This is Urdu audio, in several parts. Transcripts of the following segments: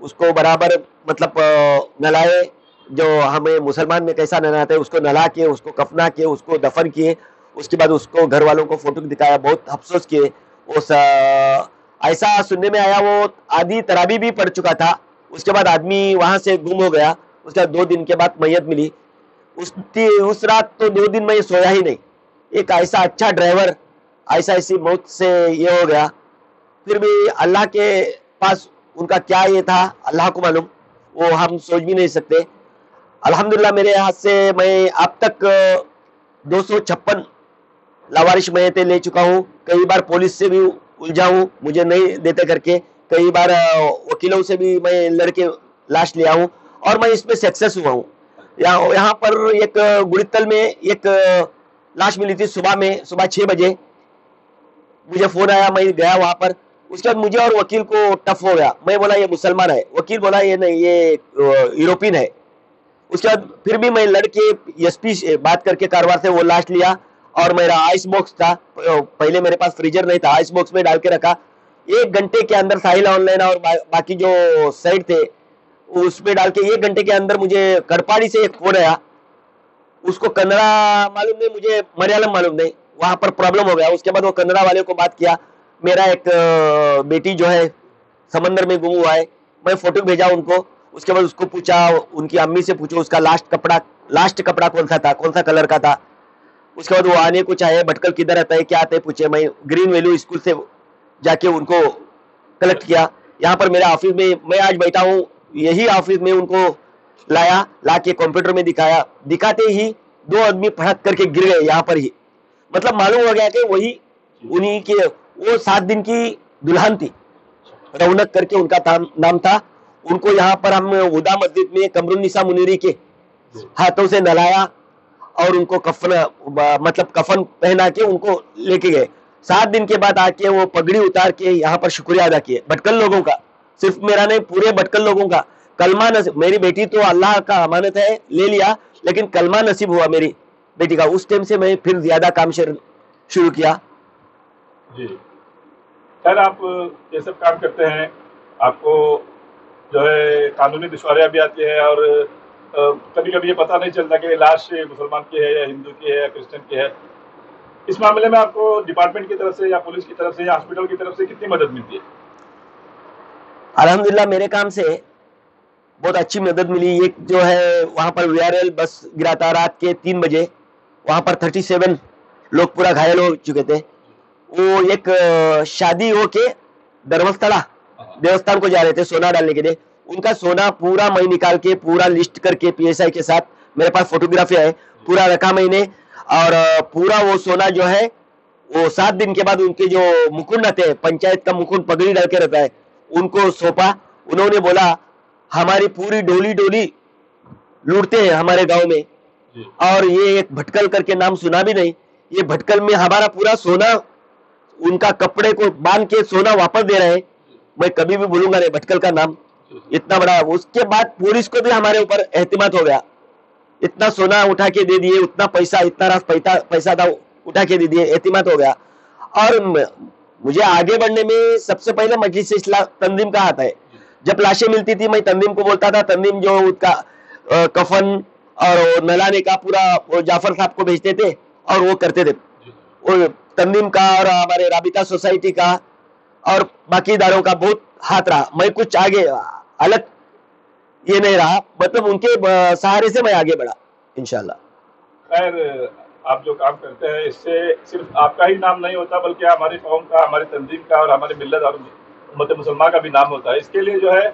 اس کو برابر مطلب نلائے، جو ہمیں مسلمان میں کیسا نلاتے ہیں اس کو نلا کے، اس کو کفنا کے، اس کو دفن کیے. اس کے بعد اس کو گھر والوں کو فوٹو دکھایا، بہت افسوس کیے. اس ایسا سننے میں آیا وہ آدھی تراویح بھی پڑھ چکا تھا. اس کے بعد آدمی وہاں سے گم ہو گیا. اس کے بعد 2 دن کے بعد میت ملی. اس رات تو 2 دن میں سویا ہی نہیں. ایک ایسا اچھا ڈرائیور ایسی موت سے یہ ہو گیا. پھر بھی اللہ کے پاس ان کا کیا یہ تھا اللہ کو معلوم، وہ ہم سوچ بھی نہیں سکتے. الحمدللہ میرے ہاتھ سے میں اب تک 256 لاوارث میتیں لے چکا ہوں. کئی بار پولیس سے بھی الجھا ہوں، مجھے نہیں دیتے کر کے. کئی بار وکیلوں سے بھی میں لڑ کے لاش لیا ہوں، اور میں اس میں سکسیس ہوا ہوں. یہاں پر ایک گڑتل میں ایک لاش ملی تھی صبح 6 بجے. مجھے فون آیا، میں گیا وہاں پر. اس کے بعد مجھے اور وکیل کو ٹف ہو گیا. میں بولا یہ مسلمان ہے، وکیل بولا یہ نہیں، یہ یوروپین ہے. اس کے بعد پھر بھی میں لڑ کے ایس پی سے بات کر کے کاروبار سے وہ لاش لیا. اور میرا آئس باکس تھا، پہلے میرے پاس فریزر نہیں تھا، آئس باکس میں ڈال کے رکھا. 1 گھنٹے کے اندر ساحل آن لائن اور باقی جو سائٹ تھے اس پہ ڈال کے 1 گھنٹے کے اندر مجھے کڑپاڑی سے ایک فون آیا. اس کو کنڑا معلوم نہیں، مجھے ملیالم معلوم نہیں. وہاں پر پرابلم ہو گیا. اس کے بعد وہ کنڑا والے کو بات کیا، میرا ایک بیٹی جو ہے سمندر میں گم ہوا ہے. میں فوٹو بھیجا ان کو. اس کے بعد اس کو پوچھا، ان کی امی سے پوچھو اس کا لاسٹ کپڑا کون سا تھا، کون سا کلر کا تھا. اس کے بعد وہ آنے کو چاہے، بھٹکل کدھر رہتا ہے، کیا آتے پوچھے. میں گرین ویلیو اسکول سے جا کے ان کو کلیکٹ کیا. یہاں پر میرے آفس میں میں آج بیٹھا ہوں، یہی آفس میں ان کو لا کے کمپیوٹر میں دکھایا. دکھاتے ہی 2 آدمی پھڑک کر کے گر گئے یہاں پر ہی. مطلب معلوم ہو گیا کہ وہی انہی کے، وہ 7 دن کی دلہن تھی، رونق کر کے ان کا نام تھا. ان کو یہاں پر ہم ہدا مسجد میں قمر النساء منیری کے ہاتھوں سے نلایا اور ان کو کفن پہنا کے ان کو لے کے گئے. 7 دن کے بعد آ کے وہ پگڑی اتار کے یہاں پر شکریہ ادا کیے بھٹکل لوگوں کا، صرف میرا نہیں، پورے بھٹکل لوگوں کا. کلمہ نصیب، میری بیٹی تو اللہ کا امانت ہے، لے لیا، لیکن کلمہ نصیب ہوا میری بیٹی کا. اس ٹائم سے میں پھر زیادہ کام شروع کیا. جی خیر، آپ یہ سب کام کرتے ہیں، آپ کو جو ہے قانونی دشواریاں بھی آتی ہیں، اور کبھی کبھی یہ پتہ نہیں چلتا کہ لاش مسلمان کی ہے یا ہندو کی ہے یا کرسچن کی ہے. اس معاملے میں آپ کو ڈپارٹمنٹ کی طرف سے یا پولیس کی طرف سے یا ہاسپٹل کی طرف سے کتنی مدد ملتی ہے؟ الحمدللہ میرے کام سے بہت اچھی مدد ملی. ایک جو ہے وہاں پر وی آر ایل بس گرا تھا رات کے 3 بجے. وہاں پر 37 لوگ پورا گھائل ہو چکے تھے. وہ ایک شادی ہو کے دھرمستھلا دیوستان کو جا رہے تھے سونا ڈالنے کے لیے. ان کا سونا پورا میں نکال کے پورا لسٹ کر کے PSI کے ساتھ، میرے پاس فوٹوگرافی ہے، پورا رکھا میں نے. اور پورا وہ سونا جو ہے وہ 7 دن کے بعد ان کے جو مکنڈ آتے ہیں، پنچایت کا مکنڈ پگڑی ڈال کے رہتا ہے، ان کو سونپا. انہوں نے بولا ہماری پوری ڈولی لوٹتے ہیں ہمارے گاؤں میں، اور یہ ایک بھٹکل کر کے نام سنا بھی نہیں. یہ بھٹکل میں ہمارا پورا سونا، ان کا کپڑے کو باندھ کے سونا واپس دے رہے ہیں. میں کبھی بھی بھولوں گا نہیں بھٹکل کا نام، اتنا بڑا. اس کے بعد پولیس کو بھی ہمارے اوپر اعتماد ہو گیا. اتنا سونا اٹھا کے دے دیے، اتنا پیسہ، اتنا راس پیسہ تھا اٹھا کے دے دیے، اعتماد ہو گیا. اور مجھے آگے بڑھنے میں سب سے پہلے مجلس اصلاح تنظیم کا ہاتھ ہے. جب لاشیں ملتی تھی میں تنظیم کو بولتا تھا، تنظیم جو اس کا کفن اور نلانے کا پورا جعفر صاحب کو بھیجتے تھے اور وہ کرتے تھے. وہ تنظیم کا اور ہمارے رابطہ سوسائٹی کا اور باقی اداروں کا بہت ہاتھ رہا. میں کچھ آگے الگ یہ نہیں رہا، مطلب ان کے سہارے سے میں آگے بڑھا انشاءاللہ. خیر، آپ جو کام کرتے ہیں اس سے صرف آپ کا ہی نام نہیں ہوتا، بلکہ ہماری قوم کا، ہماری تنظیم کا اور ہماری ملت اور امت مسلمہ کا بھی نام ہوتا ہے. اس کے لیے جو ہے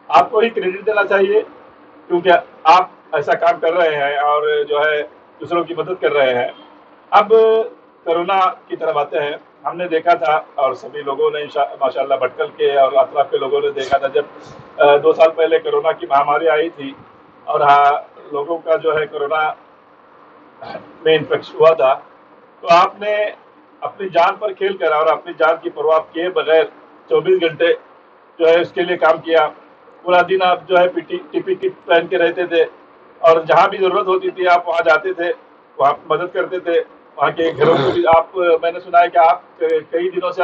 آپ کو ہی کریڈٹ دینا چاہیے، کیونکہ آپ ایسا کام کر رہے ہیں اور جو ہے دوسروں کی مدد کر رہے ہیں. اب کرونا کی طرف آتے ہیں. ہم نے دیکھا تھا اور سبھی لوگوں نے ماشاءاللہ بھٹکل کے اور اطراف کے لوگوں نے دیکھا تھا، جب 2 سال پہلے کرونا کی مہاماری آئی تھی اور لوگوں کا جو ہے کرونا میں انفیکشن ہوا تھا، تو آپ نے اپنی جان پر کھیل کر اور اپنی جان کی پرواہ کیے بغیر 24 گھنٹے جو ہے اس کے لیے کام کیا. پورا دن آپ جو ہے PPE کٹ پہن کے رہتے تھے، اور جہاں بھی ضرورت ہوتی تھی آپ وہاں جاتے تھے، وہاں مدد کرتے تھے. وہاں کے گھروں کو بھی آپ، میں نے سنا ہے کہ آپ کئی دنوں سے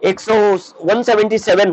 177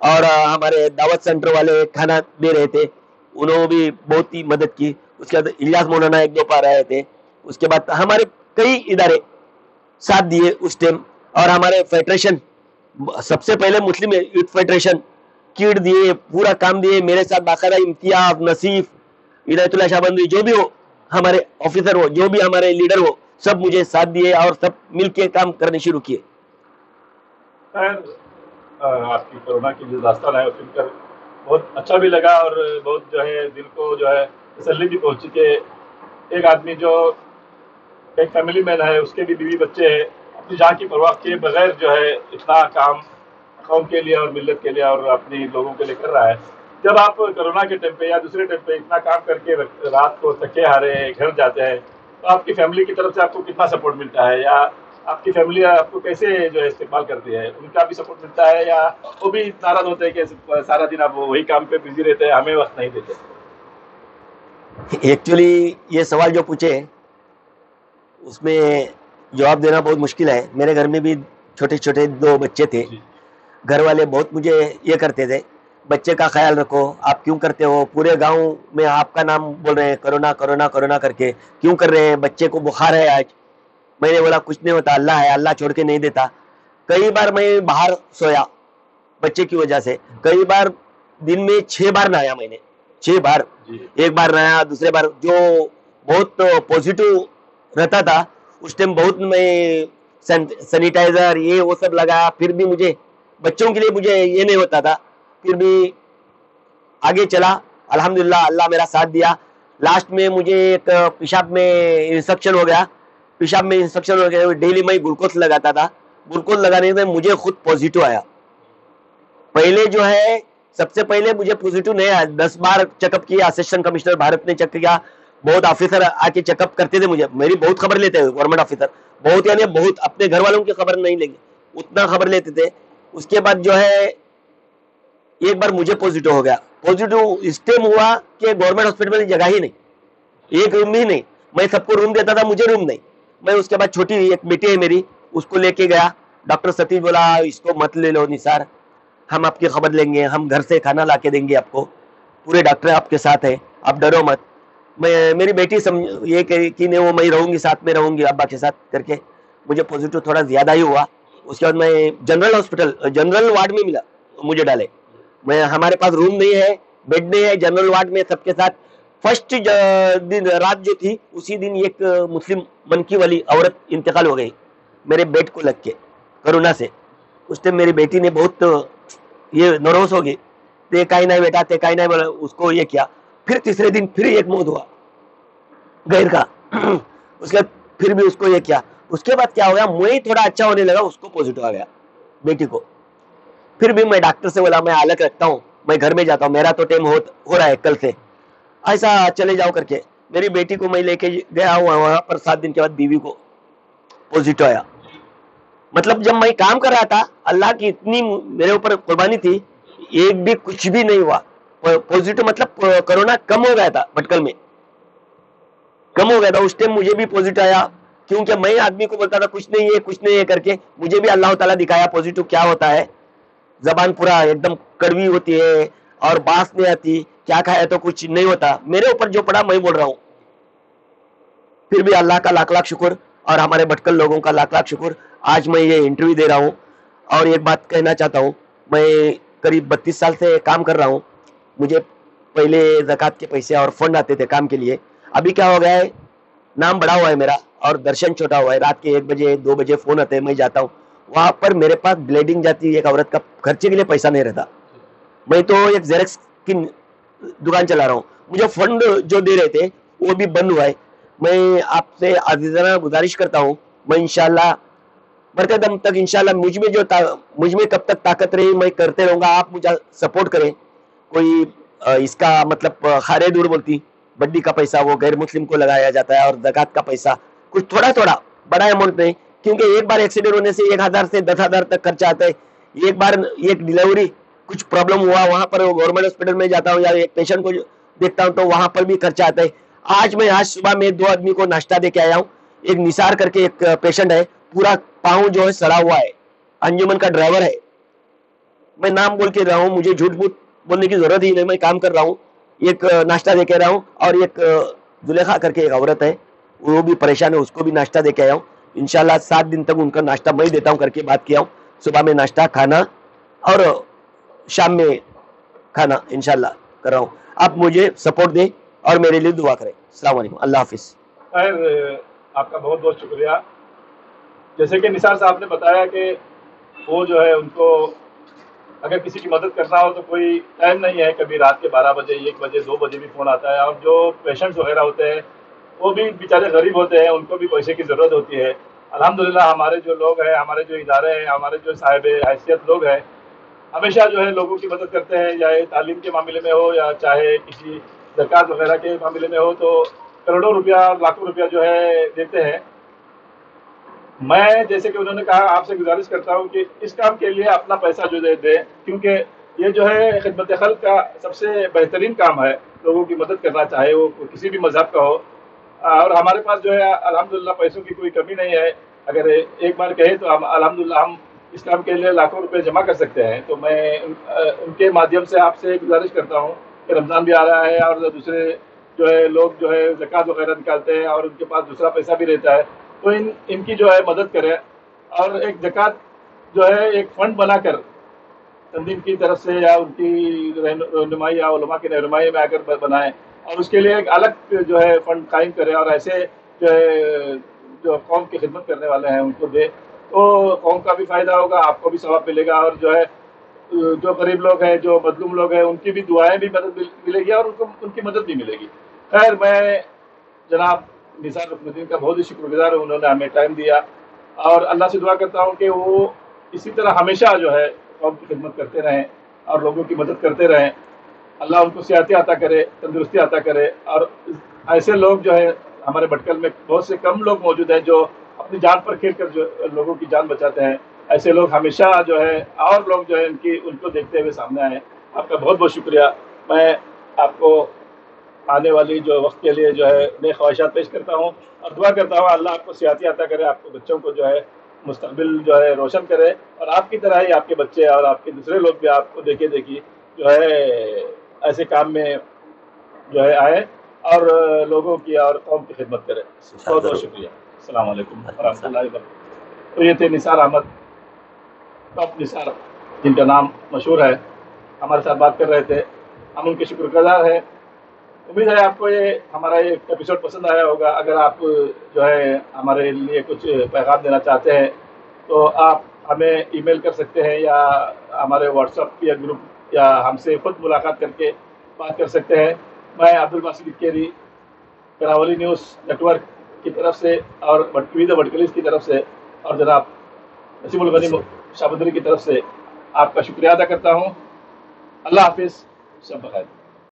اور ہمارے دعوت سینٹر والے کھانا دے رہے تھے، انہوں نے بھی بہت ہی مدد کی. اس کے بعد الیاس مولانا ایک دو بار آئے تھے. اس کے بعد ہمارے کئی ادارے ساتھ دیے اس ٹائم. اور ہمارے فیڈریشن، سب سے پہلے مسلم یوتھ فیڈریشن کیٹ دیے، پورا کام دیے میرے ساتھ باقاعدہ. امتیاز، نصیف، ہدایت اللہ شاہ بندی، جو بھی ہو ہمارے آفیسر ہو، جو بھی ہمارے لیڈر ہو، سب مجھے ساتھ دیے اور سب مل کے کام کرنے شروع کیے. خیر، آپ کی کورونا کی جو داستان ہے وہ سن کر بہت اچھا بھی لگا، اور بہت جو ہے دل کو جو ہے تسلی بھی پہنچی کہ ایک آدمی جو ایک فیملی مین ہے، اس کے بھی بیوی بچے ہیں، اپنی جان کی پرواہ کیے بغیر جو ہے اتنا کام قوم کے لیے اور ملت کے لیے اور اپنی لوگوں کے لیے کر رہا ہے. جب آپ کورونا کے ٹائم پہ یا دوسرے ٹائم پہ اتنا کام کر کے رات کو تکے ہارے گھر جاتے ہیں، تو آپ کی فیملی کی طرف سے آپ کو کتنا سپورٹ ملتا ہے، یا آپ کی فیملی آپ کو کیسے جو ہے استقبال کرتی ہے؟ ان کا بھی سپورٹ ملتا ہے یا وہ بھی ناراض ہوتے ہیں کہ سارا دن آپ وہی کام پہ بزی رہتے ہیں، ہمیں وقت نہیں دیتے؟ ایکچولی یہ سوال جو پوچھے اس میں جواب دینا بہت مشکل ہے. میرے گھر میں بھی چھوٹے چھوٹے دو بچے تھے. گھر والے بہت مجھے یہ کرتے تھے، بچے کا خیال رکھو، آپ کیوں کرتے ہو، پورے گاؤں میں آپ کا نام بول رہے ہیں کرونا کرونا کرونا کر کے، کیوں کر رہے ہیں، بچے کو بخار ہے آج. میں نے بولا کچھ نہیں ہوتا، اللہ ہے، اللہ چھوڑ کے نہیں دیتا. کئی بار میں باہر سویا بچے کی وجہ سے. کئی بار دن میں 6 بار نہایا میں نے، 6 بار. ایک بار نہایا، دوسرے بار جو بہت پوزیٹو رہتا تھا اس ٹائم بہت میں سینیٹائزر یہ وہ سب لگایا. پھر بھی مجھے بچوں کے لیے مجھے یہ نہیں ہوتا تھا، پھر بھی آگے چلا. الحمدللہ اللہ میرا ساتھ دیا. لاسٹ میں مجھے ایک پیشاب میں انفیکشن ہو گیا. پیشاب میں انفیکشن ہو گیا، ڈیلی میں گلوکوز لگاتا تھا. گلوکوز لگانے سے مجھے خود پوزیٹو آیا. پہلے جو ہے سب سے پہلے مجھے پوزیٹو نہیں آیا. 10 بار چیک اپ کیا، اسسٹنٹ کمشنر بھارت نے چیک کیا، بہت آفیسر آ کے چیک اپ کرتے تھے مجھے. میری بہت خبر لیتے ہیں گورنمنٹ آفیسر، بہت یعنی بہت. اپنے گھر والوں کی خبر نہیں لیں گے اتنا خبر لیتے تھے. اس کے بعد جو ہے ایک بار مجھے پوزیٹو ہو گیا. پوزیٹو اس ٹائم ہوا کہ گورنمنٹ ہاسپٹل میں جگہ ہی نہیں، ایک روم ہی نہیں. میں سب کو روم دیتا تھا، مجھے روم نہیں. میں اس کے بعد چھوٹی ایک بیٹی ہے میری، اس کو لے کے گیا. ڈاکٹر ستیش بولا اس کو مت لے لو نثار، ہم آپ کی خبر لیں گے، ہم گھر سے کھانا لا کے دیں گے آپ کو، پورے ڈاکٹر آپ کے ساتھ ہیں، آپ ڈرو مت. میری بیٹی یہ کہ نہیں وہ میں رہوں گی، ساتھ میں رہوں گی ابا کے ساتھ کر کے. مجھے پوزیٹو تھوڑا زیادہ ہی ہوا. اس کے بعد میں جنرل ہاسپٹل جنرل وارڈ میں ملا مجھے ڈالے. میں ہمارے پاس روم نہیں ہے، بیڈ نہیں ہے، جنرل وارڈ میں سب کے ساتھ. فرسٹ دن رات جو تھی اسی دن ایک مسلم منکی والی عورت انتقال ہو گئی میرے بیڈ کو لگ کے کرونا سے. اس ٹائم میری بیٹی نے بہت یہ نروس ہو گئی، تے کہیں نہیں بیٹا تے کہیں نہیں بولا، اس کو یہ کیا. پھر تیسرے دن پھر ایک موت ہوا غیر کا. اس کے بعد پھر بھی اس کو یہ کیا. اس کے بعد کیا ہو گیا، میں تھوڑا اچھا ہونے لگا، اس کو پوزیٹو آ گیا بیٹی کو. پھر بھی میں ڈاکٹر سے بولا میں الگ رکھتا ہوں، میں گھر میں جاتا ہوں، میرا تو ٹائم ہو رہا ہے کل سے، ایسا چلے جاؤ کر کے. میری بیٹی کو میں لے کے گیا ہوں وہاں پر. 7 دن کے بعد بیوی کو پوزیٹو آیا. مطلب جب میں کام کر رہا تھا اللہ کی اتنی میرے اوپر قربانی تھی، ایک بھی کچھ بھی نہیں ہوا. پوزیٹو مطلب کرونا کم ہو گیا تھا بھٹکل میں، کم ہو گیا تھا. اس ٹائم مجھے بھی پوزیٹو آیا، کیونکہ میں آدمی کو بولتا تھا کچھ نہیں ہے کچھ نہیں ہے کر کے. مجھے بھی اللہ تعالیٰ دکھایا پوزیٹو کیا ہوتا ہے. زبان پورا ایک دم کڑوی ہوتی ہے اور بانس نہیں آتی، کیا کھایا تو کچھ نہیں ہوتا. میرے اوپر جو پڑا میں بول رہا ہوں. پھر بھی اللہ کا لاکھ لاکھ شکر اور ہمارے بھٹکل لوگوں کا لاکھ لاکھ شکر. آج میں یہ انٹرویو دے رہا ہوں اور ایک بات کہنا چاہتا ہوں. میں قریب 32 سال سے کام کر رہا ہوں. مجھے پہلے زکوٰۃ کے پیسے اور فنڈ آتے تھے کام کے لیے. ابھی کیا ہو گیا ہے، نام بڑا ہوا ہے میرا اور درشن چھوٹا ہوا ہے. رات کے 1 بجے 2 بجے فون آتے ہیں، میں جاتا ہوں وہاں پر. میرے پاس بلیڈنگ جاتی ہے ایک عورت کا، خرچے کے لیے پیسہ نہیں رہتا. میں تو ایک زیرکس کی دکان چلا رہا ہوں. مجھے فنڈ جو دے رہے تھے وہ بھی بند ہوا ہے. میں آپ سے عزیزانہ گزارش کرتا ہوں، میں انشاءاللہ مرتے دم تک انشاءاللہ مجھ میں کب تک طاقت رہی میں کرتے رہوں گا. آپ مجھے سپورٹ کریں. کوئی اس کا مطلب خارے دور بولتی بڈی کا پیسہ وہ غیر مسلم کو لگایا جاتا ہے، اور زکوٰۃ کا پیسہ کچھ تھوڑا تھوڑا، بڑا اماؤنٹ نہیں. کیونکہ ایک بار ایکسیڈنٹ ہونے سے 1000 سے 10,000 تک خرچہ آتا ہے. ایک بار ایک ڈیلیوری کچھ پرابلم ہوا وہاں پر گورنمنٹ ہاسپٹل میں جاتا ہوں یا ایک پیشنٹ کو دیکھتا ہوں تو وہاں پر بھی خرچہ آتا ہے. آج صبح میں 2 آدمی کو ناشتہ دے کے آیا ہوں. ایک نثار کر کے ایک پیشنٹ ہے، پورا پاؤں جو ہے سڑا ہوا ہے، انجمن کا ڈرائیور ہے. میں نام بول کے رہا ہوں, مجھے جھوٹ موٹ بولنے کی ضرورت ہی نہیں, میں کام کر رہا ہوں. ایک ناشتہ دے کے رہا ہوں, اور ایک زلیخا کر کے ایک عورت ہے, وہ بھی پریشان ہے, اس کو بھی ناشتہ دے کے آیا ہوں. انشاءاللہ 7 دن تک ان کا ناشتہ میں دیتا ہوں کر کے بات کیا ہوں. صبح میں ناشتہ کھانا اور شام میں کھانا انشاءاللہ کر رہا ہوں. آپ مجھے سپورٹ دیں اور میرے لیے دعا کریں. السلام علیکم, اللہ حافظ. خیر, آپ کا بہت بہت شکریہ. جیسے کہ نثار صاحب نے بتایا کہ وہ جو ہے ان کو اگر کسی کی مدد کرنا ہو تو کوئی ٹائم نہیں ہے, کبھی رات کے 12 بجے 1 بجے 2 بجے بھی فون آتا ہے. اور جو پیشنٹس وغیرہ ہوتے ہیں وہ بھی بیچارے غریب ہوتے ہیں, ان کو بھی پیسے کی ضرورت ہوتی ہے. الحمدللہ ہمارے جو لوگ ہیں, ہمارے جو ادارے ہیں, ہمارے جو صاحب حیثیت لوگ ہیں, ہمیشہ جو ہے لوگوں کی مدد کرتے ہیں, چاہے تعلیم کے معاملے میں ہو یا چاہے کسی زکوٰۃ وغیرہ کے معاملے میں ہو, تو کروڑوں روپیہ لاکھوں روپیہ جو ہے دیتے ہیں. میں جیسے کہ انہوں نے کہا, آپ سے گزارش کرتا ہوں کہ اس کام کے لیے اپنا پیسہ جو دے, کیونکہ یہ جو ہے خدمت خلق کا سب سے بہترین کام ہے, لوگوں کی مدد کرنا, چاہے وہ کسی بھی مذہب کا ہو. اور ہمارے پاس جو ہے الحمدللہ پیسوں کی کوئی کمی نہیں ہے. اگر ایک بار کہے تو الحمدللہ ہم اس کام کے لیے لاکھوں روپے جمع کر سکتے ہیں. تو میں ان کے مادھیم سے آپ سے گزارش کرتا ہوں کہ رمضان بھی آ رہا ہے اور دوسرے جو ہے لوگ جو ہے زکوٰۃ وغیرہ نکالتے ہیں اور ان کے پاس دوسرا پیسہ بھی رہتا ہے, تو ان کی جو ہے مدد کریں. اور ایک زکوٰۃ جو ہے ایک فنڈ بنا کر تنظیم کی طرف سے یا ان کی رہنمائی یا علماء کی رہنمائی میں اگر بنائیں, اور اس کے لیے ایک الگ جو ہے فنڈ قائم کرے, اور ایسے جو ہے جو قوم کی خدمت کرنے والے ہیں ان کو دے, تو قوم کا بھی فائدہ ہوگا, آپ کو بھی ثواب ملے گا, اور جو ہے جو غریب لوگ ہیں, جو مظلوم لوگ ہیں, ان کی بھی دعائیں بھی مدد ملے گی اور ان کی مدد بھی ملے گی. خیر, میں جناب نثار رکن الدین کا بہت ہی شکر گزار ہوں, انہوں نے ہمیں ٹائم دیا, اور اللہ سے دعا کرتا ہوں کہ وہ اسی طرح ہمیشہ جو ہے قوم کی خدمت کرتے رہیں اور لوگوں کی مدد کرتے رہیں. اللہ ان کو صحت عطا کرے, تندرستی عطا کرے. اور ایسے لوگ جو ہے ہمارے بھٹکل میں بہت سے کم لوگ موجود ہیں جو اپنی جان پر کھیل کر جو لوگوں کی جان بچاتے ہیں. ایسے لوگ ہمیشہ جو ہے, اور لوگ جو ہے ان کو دیکھتے ہوئے سامنے آئے. آپ کا بہت بہت شکریہ. میں آپ کو آنے والی جو وقت کے لیے جو ہے نئے خواہشات پیش کرتا ہوں, اور دعا کرتا ہوں اللہ آپ کو صحت عطا کرے, آپ کو بچوں کو جو ہے مستقبل جو ہے روشن کرے, اور آپ کی طرح ہی آپ کے بچے اور آپ کے دوسرے لوگ بھی آپ کو دیکھے دیکھی جو ہے ایسے کام میں جو ہے آئے اور لوگوں کی اور قوم کی خدمت کرے. بہت بہت شکریہ. السلام علیکم ورحمۃ اللہ وبرکاتہ. تو یہ تھے نثار احمد, ٹاپ نثار, جن کا نام مشہور ہے, ہمارے ساتھ بات کر رہے تھے. ہم ان کے شکر گزار ہیں. امید ہے آپ کو یہ ہمارا یہ ایپیسوڈ پسند آیا ہوگا. اگر آپ جو ہے ہمارے لیے کچھ پیغام دینا چاہتے ہیں تو آپ ہمیں ای میل کر سکتے ہیں, یا ہمارے واٹس ایپ یا گروپ, یا ہم سے خود ملاقات کر کے بات کر سکتے ہیں. میں عبدالباسط اکیری, کراولی نیوز نیٹ ورک کی طرف سے, اور وید بھٹکلیز کی طرف سے, اور جناب نسیم الغنی شاہ بدری کی طرف سے آپ کا شکریہ ادا کرتا ہوں. اللہ حافظ, سب بخیر.